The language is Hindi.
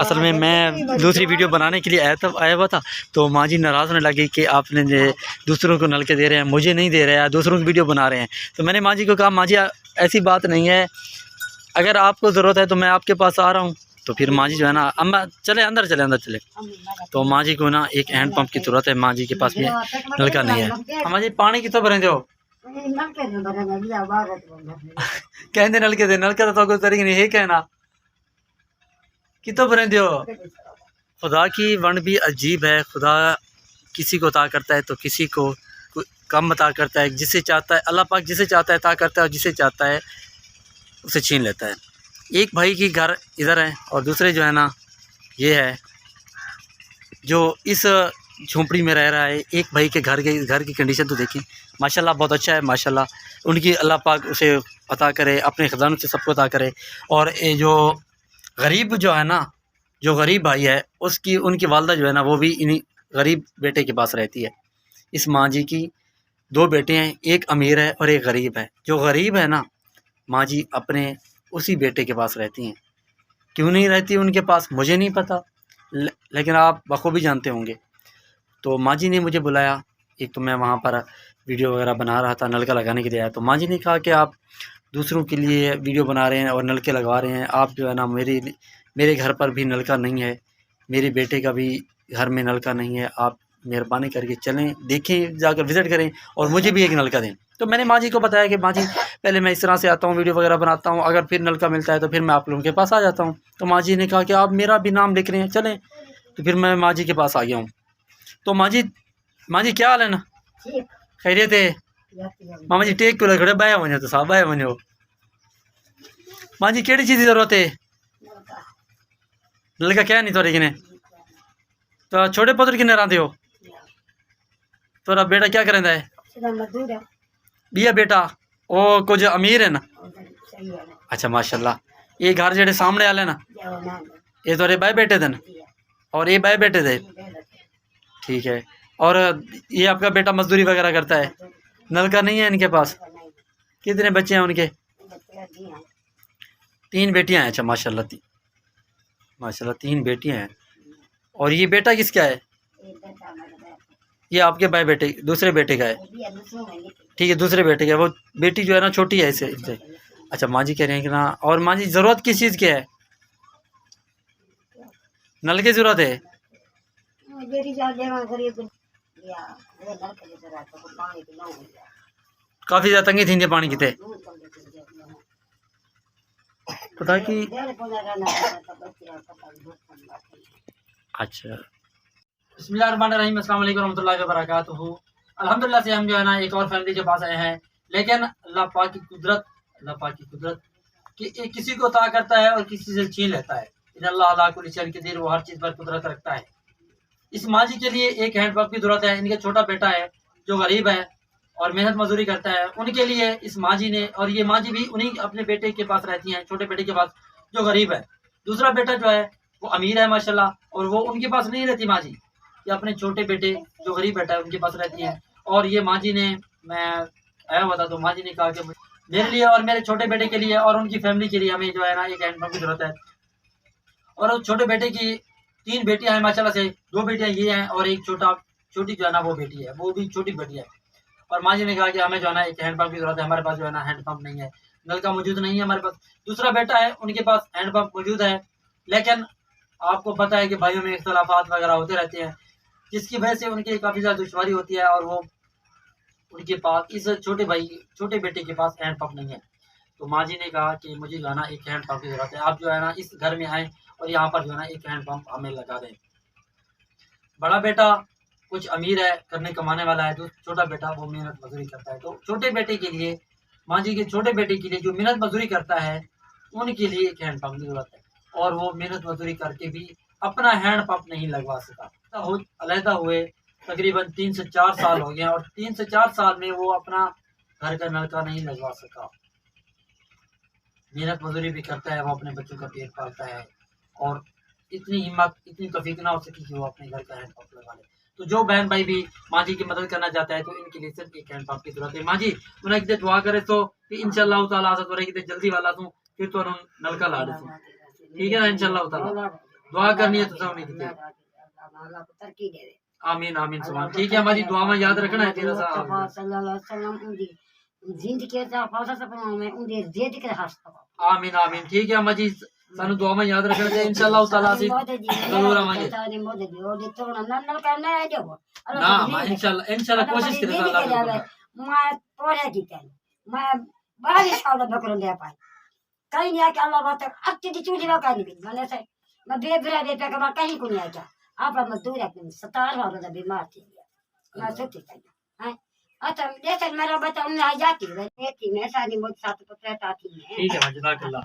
असल में मैं दूसरी वीडियो बनाने के लिए आया हुआ था, तो माँ जी नाराज़ होने लगी कि आपने दूसरों को नलके दे रहे हैं, मुझे नहीं दे रहे हैं, दूसरों की वीडियो बना रहे हैं। तो मैंने माँ जी को कहा, माँ जी ऐसी बात नहीं है, अगर आपको ज़रूरत है तो मैं आपके पास आ रहा हूँ। तो फिर माँ जी जो है ना, अम्मा चले अंदर चले। तो माँ जी को ना एक हैंड पंप की ज़रूरत है, माँ जी के पास में नलका नहीं है। माँ जी पानी कितों भरें दो कहते नलके दे, नलका तो कोई तरीके नहीं है, कहना कितों भरें दो। खुदा की वन भी अजीब है, खुदा किसी को अता करता है तो किसी को कम अता करता है। जिसे चाहता है अल्लाह पाक, जिसे चाहता है अता करता है, और जिसे चाहता है उसे छीन लेता है। एक भाई की घर इधर है और दूसरे जो है ना ये है जो इस झोंपड़ी में रह रहा है। एक भाई के घर की कंडीशन तो देखिए, माशाल्लाह बहुत अच्छा है, माशाल्लाह उनकी अल्लाह पाक उसे अता करे, अपने ख़जानों से सबको अता करे। और ये जो गरीब जो है ना, जो गरीब भाई है, उनकी वालदा जो है ना, वो भी इन्हीं गरीब बेटे के पास रहती है। इस माँ जी की 2 बेटे हैं, एक अमीर है और एक गरीब है। जो गरीब है ना, माँ जी अपने उसी बेटे के पास रहती हैं। क्यों नहीं रहती उनके पास मुझे नहीं पता, लेकिन आप बखूबी जानते होंगे। तो माँ जी ने मुझे बुलाया, एक तो मैं वहाँ पर वीडियो वगैरह बना रहा था, नलका लगाने के लिए आया। तो माँ जी ने कहा कि आप दूसरों के लिए वीडियो बना रहे हैं और नलके लगवा रहे हैं, आप जो है ना मेरे घर पर भी नलका नहीं है, मेरे बेटे का भी घर में नलका नहीं है, आप मेहरबानी करके चलें, देखें, जाकर विज़िट करें और मुझे भी एक नलका दें। तो मैंने माँ जी को बताया कि माँ जी पहले मैं इस तरह से आता हूँ, वीडियो वगैरह बनाता हूँ, अगर फिर नलका मिलता है तो फिर मैं आप लोगों के पास आ जाता हूँ। तो माँ जी ने कहा कि आप मेरा भी नाम लिख रहे हैं, चलें। तो फिर मैं माँ जी के पास आ गया हूँ। तो माँ जी क्या हाल है ना, खैरियत है? मामा जी टेक क्यों खड़े, बाया वनो तो साहब, बाया वनो। माँ जी केड़ी चीज़ की ज़रूरत है? नलका क्या नहीं थोड़े किने? तो छोटे पुत्र किन्ने रहते हो? तोरा बेटा क्या करेंदा है? बिया बेटा ओ कुछ अमीर है ना? अच्छा माशाल्लाह। ये घर जेड़े सामने वाले ना, ये तोरे बाय बेटे थे ना, और ये बाय बेटे थे? ठीक है। और ये आपका बेटा मजदूरी वगैरह करता है? नलका नहीं है इनके पास? कितने बच्चे हैं उनके? 3 बेटियां हैं। अच्छा माशाल्लाह, माशाल्लाह 3 बेटियां हैं। और ये बेटा किसका है? ये आपके भाई बेटे, दूसरे बेटे का है? ठीक है, दूसरे बेटे का। वो बेटी जो है ना छोटी है इससे। अच्छा माँ जी कह रहे हैं कि ना, और माँ जी ज़रूरत किस चीज़ की है? नल की ज़रूरत है? काफ़ी ज़्यादा तंगी थी पानी की थे पता कि। अच्छा, बिस्मिल्लाहिर्रहमानिर्रहीम, अस्सलाम वालेकुम रहमतुल्लाहि व बरकातुहू। अल्हम्दुलिल्लाह से हम जो है ना एक और फैमिली के पास आए हैं, लेकिन अल्लाह पाक की कुदरत कि किसी को अता करता है और किसी से छीन लेता है। इन्नल्लाह अला कुल्ली शैइन कदीर, वो हर चीज़ पर कुदरत रखता है। इस माँ जी के लिए एक हैंड पंप की ज़रूरत है। इनका छोटा बेटा है जो गरीब है और मेहनत मजदूरी करता है, उनके लिए इस माँ जी ने, और ये माँ जी भी उन्हीं अपने बेटे के पास रहती हैं, छोटे बेटे के पास जो गरीब है। दूसरा बेटा जो है वो अमीर है माशाल्लाह, और वो उनके पास नहीं रहती माँ जी, ये अपने छोटे बेटे जो गरीब बेटा है उनके पास रहती हैं। और ये माँ जी ने, मैं आया हुआ था तो माँ जी ने कहा कि मेरे लिए और मेरे छोटे बेटे के लिए और उनकी फैमिली के लिए हमें जो है ना एक हैंड पंप की ज़रूरत है। और उस छोटे बेटे की 3 बेटियां हैं माशाल्लाह से, 2 बेटियां ये हैं और एक छोटी जो है ना वो बेटी है, वो भी छोटी बेटी है। और माँ जी ने कहा कि हमें जो है ना एक हैंड पंप की ज़रूरत है, हमारे पास जो है ना हैंड पंप नहीं है, नल का मौजूद नहीं है हमारे पास। दूसरा बेटा है उनके पास हैंड पंप मौजूद है, लेकिन आपको पता है कि भाइयों में इख्तलाफात वगैरह होते रहते हैं, जिसकी वजह से उनकी काफ़ी ज़्यादा दुश्वारी होती है, और वो उनके पास, इस छोटे बेटे के पास हैंड पंप नहीं है। तो माँ जी ने कहा कि मुझे जो है ना एक हैंड पंप की ज़रूरत है, आप जो है ना इस घर में आएँ और यहाँ पर जो है ना एक हैंड पंप हमें लगा दें। बड़ा बेटा कुछ अमीर है, करने कमाने वाला है, जो छोटा बेटा वो मेहनत मजदूरी करता है। तो छोटे बेटे के लिए, माँ जी के छोटे बेटे के लिए जो मेहनत मजदूरी करता है, उनके लिए एक हैंड पंप की ज़रूरत है। और वो मेहनत मजदूरी करके भी अपना हैंड पंप नहीं लगवा सका। अलहदा हुए तकरीबन 3 से 4 साल हो गए, और 3 से 4 साल में वो अपना घर का नलका नहीं लगवा सका। मेहनत मजदूरी भी करता है, वो अपने बच्चों का पेट पालता है, और इतनी हिम्मत, इतनी तौफीक ना हो सकी कि वो अपने घर का हैंड पंप लगा ले। तो जो बहन भाई भी माँ जी की मदद करना चाहता है, तो इनके लिए सिर्फ एक हैंड पंप की जरूरत है। माँ जी उन्हें कितने दुआ करे तो कि इंशाल्लाह ताला आसत हो रही कितने जल्दी वाला दूं, फिर तो नलका ला दूं, ठीक है ना इंशाल्लाह ताला। दुआ करनी है तो सब नहीं कितने अल्लाह को तरक्की दे। आमीन आमीन सुभान। ठीक है अम्मा जी, दुआ में याद रखना है तेरा साहब। सल्लल्लाहु अलैहि वसल्लम उनकी जिंदगी दा फौजा सपना में उनके जेद के हस्त। आमीन आमीन। ठीक है अम्मा जी, सानू दुआ में याद रखना है इंशाअल्लाह ताला से जरूर आवांगे। तारी मोदे दी और तो नन्नल का ना है जो ना अम्मा इंशाअल्लाह कोशिश करे अल्लाह। मैं पढ़े की कर मैं बाहर साल बकरन दे पाई कहीं नहीं आके अल्लाह बात अत्ते दी चूड़ी का नहीं मैंने से मैं बेबरा दे पे का कहीं को नहीं आया आप मजदूर है 17 वाला बीमार थी मैं सोची है अच्छा जैसे मेरा बच्चा उन्हें आ जाती है मैं शादी मुझ साथ पुत्र आती है। ठीक है जज़ाकल्लाह।